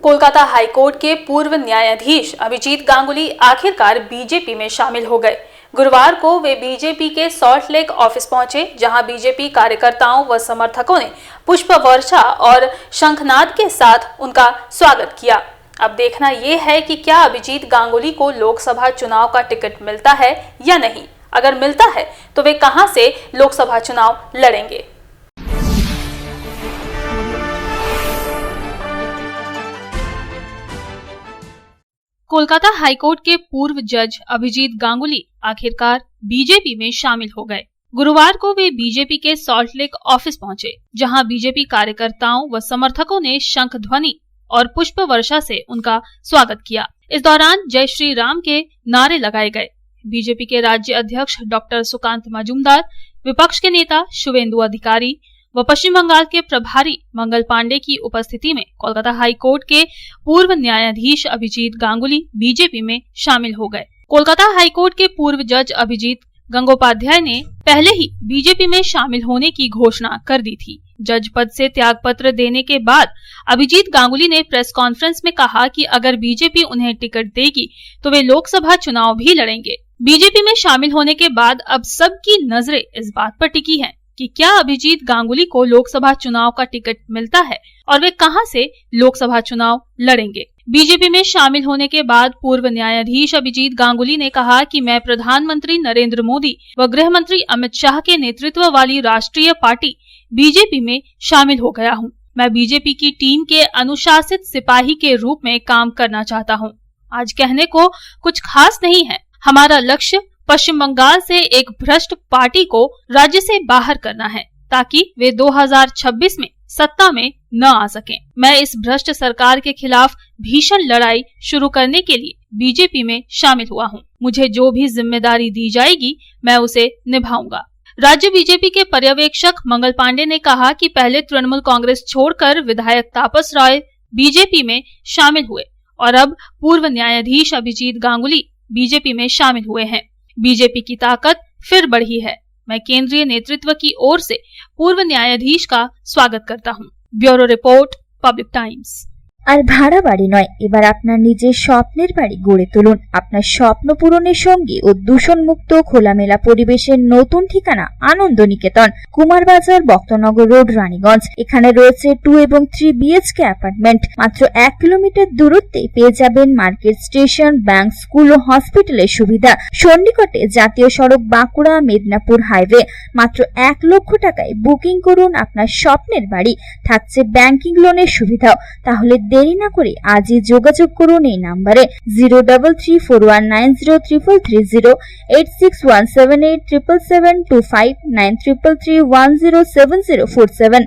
Kolkata high court के पूर्व न्यायाधीश अभिजीत गांगुली आखिरकार बीजेपी में शामिल हो गए। गुरुवार को वे बीजेपी के सॉल्ट लेक ऑफिस पहुंचे, जहां बीजेपी कार्यकर्ताओं व समर्थकों ने पुष्प वर्षा और शंखनाद के साथ उनका स्वागत किया। अब देखना यह है कि क्या अभिजीत गांगुली को लोकसभा चुनाव का टिकट मिलता है या नहीं। अगर मिलता है तो वे कहां से लोकसभा चुनाव लड़ेंगे। कोलकाता हाईकोर्ट के पूर्व जज अभिजीत गांगुली आखिरकार बीजेपी में शामिल हो गए। गुरुवार को वे बीजेपी के सॉल्ट लेक ऑफिस पहुंचे, जहां बीजेपी कार्यकर्ताओं व समर्थकों ने शंख ध्वनि और पुष्प वर्षा से उनका स्वागत किया। इस दौरान जय श्री राम के नारे लगाए गए। बीजेपी के राज्य अध्यक्ष डॉक्टर सुकांत मजूमदार, विपक्ष के नेता शुवेंदु अधिकारी व पश्चिम बंगाल के प्रभारी मंगल पांडे की उपस्थिति में कोलकाता हाईकोर्ट के पूर्व न्यायाधीश अभिजीत गांगुली बीजेपी में शामिल हो गए। कोलकाता हाईकोर्ट के पूर्व जज अभिजीत गंगोपाध्याय ने पहले ही बीजेपी में शामिल होने की घोषणा कर दी थी। जज पद से त्यागपत्र देने के बाद अभिजीत गांगुली ने प्रेस कॉन्फ्रेंस में कहा कि अगर बीजेपी उन्हें टिकट देगी तो वे लोकसभा चुनाव भी लड़ेंगे। बीजेपी में शामिल होने के बाद अब सबकी नजरें इस बात पर टिकी हैं कि क्या अभिजीत गांगुली को लोकसभा चुनाव का टिकट मिलता है और वे कहां से लोकसभा चुनाव लड़ेंगे। बीजेपी में शामिल होने के बाद पूर्व न्यायाधीश अभिजीत गांगुली ने कहा कि मैं प्रधानमंत्री नरेंद्र मोदी व गृह मंत्री अमित शाह के नेतृत्व वाली राष्ट्रीय पार्टी बीजेपी में शामिल हो गया हूं। मैं बीजेपी की टीम के अनुशासित सिपाही के रूप में काम करना चाहता हूं। आज कहने को कुछ खास नहीं है। हमारा लक्ष्य पश्चिम बंगाल से एक भ्रष्ट पार्टी को राज्य से बाहर करना है, ताकि वे 2026 में सत्ता में न आ सकें। मैं इस भ्रष्ट सरकार के खिलाफ भीषण लड़ाई शुरू करने के लिए बीजेपी में शामिल हुआ हूं। मुझे जो भी जिम्मेदारी दी जाएगी मैं उसे निभाऊंगा। राज्य बीजेपी के पर्यवेक्षक मंगल पांडे ने कहा कि पहले तृणमूल कांग्रेस छोड़कर विधायक तापस राय बीजेपी में शामिल हुए और अब पूर्व न्यायाधीश अभिजीत गांगुली बीजेपी में शामिल हुए हैं। बीजेपी की ताकत फिर बढ़ी है। मैं केंद्रीय नेतृत्व की ओर से पूर्व न्यायाधीश का स्वागत करता हूं। Bureau report, public times. আর ভাড়া বাড়ি নয়, এবার আপনার নিজের স্বপ্নের বাড়ি গড়ে তুলুন। আপনার স্বপ্ন পূরণের সঙ্গে ও দূষণমুক্ত খোলামেলা পরিবেশের নতুন ঠিকানা আনন্দ নিকেতন, কুমারবাজার, বক্তনগর রোড, রানীগঞ্জ। এখানে রয়েছে 2 এবং 3 BHK অ্যাপার্টমেন্ট। মাত্র 1 কিলোমিটার দূরত্বে পেয়ে যাবেন মার্কেট, স্টেশন, ব্যাংক, স্কুল ও হসপিটালের সুবিধা। সন্নিকটে জাতীয় সড়ক বাঁকুড়া মেদিনীপুর হাইওয়ে। মাত্র 1 লক্ষ টাকায় বুকিং করুন আপনার স্বপ্নের বাড়ি। থাকছে ব্যাংকিং লোনের সুবিধাও। তাহলে দেরি না করে আজই যোগাযোগ করুন এই নম্বরে 033419033330, 8617877725, 9333107047।